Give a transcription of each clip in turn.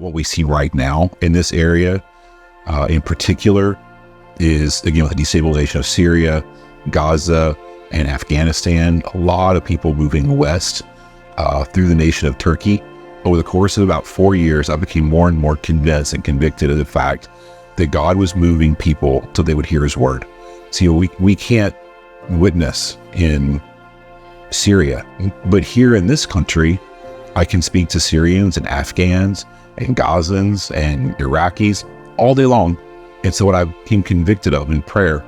What we see right now in this area, in particular, is, again, with the destabilization of Syria, Gaza, and Afghanistan, a lot of people moving west through the nation of Turkey. Over the course of about 4 years, I became more and more convinced and convicted of the fact that God was moving people so they would hear his word. See, we can't witness in Syria, but here in this country, I can speak to Syrians and Afghans and Gazans and Iraqis all day long. And so what I became convicted of in prayer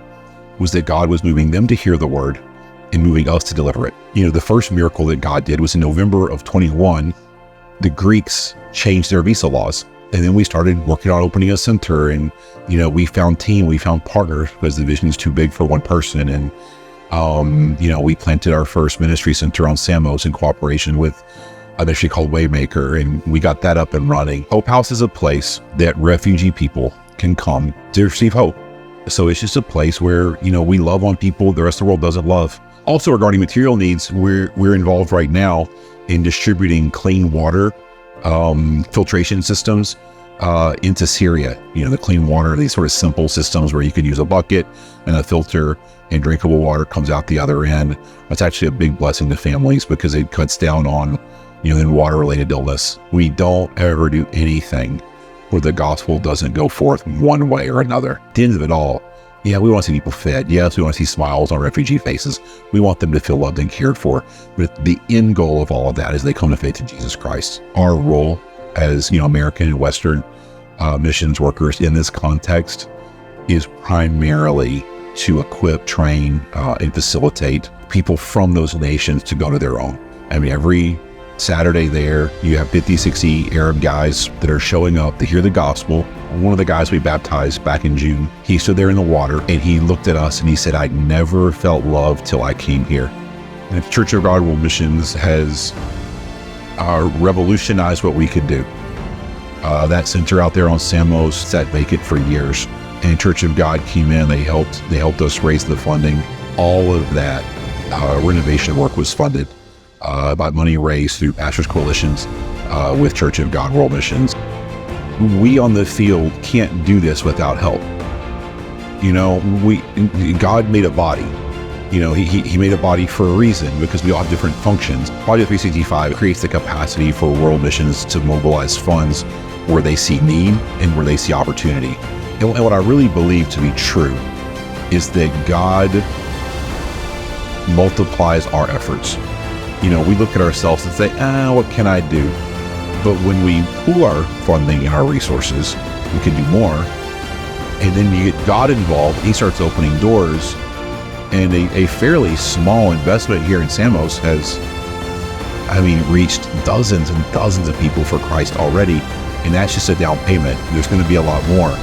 was that God was moving them to hear the word and moving us to deliver it. You know, the first miracle that God did was in November of 21. The Greeks changed their visa laws. And then we started working on opening a center, and, you know, we found partners because the vision is too big for one person. And, you know, we planted our first ministry center on Samos in cooperation with a ministry called Waymaker, and we got that up and running. Hope House is a place that refugee people can come to receive hope. So it's just a place where, you know, we love on people the rest of the world doesn't love. Also, regarding material needs, we're involved right now in distributing clean water filtration systems into Syria. You know, the clean water, these sort of simple systems where you could use a bucket and a filter and drinkable water comes out the other end. That's actually a big blessing to families because it cuts down on, you know, water-related illness. We don't ever do anything where the gospel doesn't go forth one way or another. At the end of it all, yeah, we want to see people fed. Yes, we want to see smiles on refugee faces. We want them to feel loved and cared for. But the end goal of all of that is they come to faith in Jesus Christ. Our role as, you know, American and Western missions workers in this context is primarily to equip, train, and facilitate people from those nations to go to their own. I mean, every Saturday there, you have 50, 60 Arab guys that are showing up to hear the gospel. One of the guys we baptized back in June, he stood there in the water and he looked at us and he said, "I never felt love till I came here." And Church of God World Missions has revolutionized what we could do. That center out there on Samos sat vacant for years, and Church of God came in. They helped us raise the funding. All of that renovation work was funded by money raised through Pastors Coalitions with Church of God World Missions. We on the field can't do this without help. You know, God made a body. You know, he made a body for a reason, because we all have different functions. Project 365 creates the capacity for world missions to mobilize funds where they see need and where they see opportunity. And what I really believe to be true is that God multiplies our efforts. You know, we look at ourselves and say, what can I do? But when we pool our funding and our resources, we can do more. And then you get God involved, he starts opening doors. And a fairly small investment here in Samos has, reached dozens and dozens of people for Christ already. And that's just a down payment. There's going to be a lot more.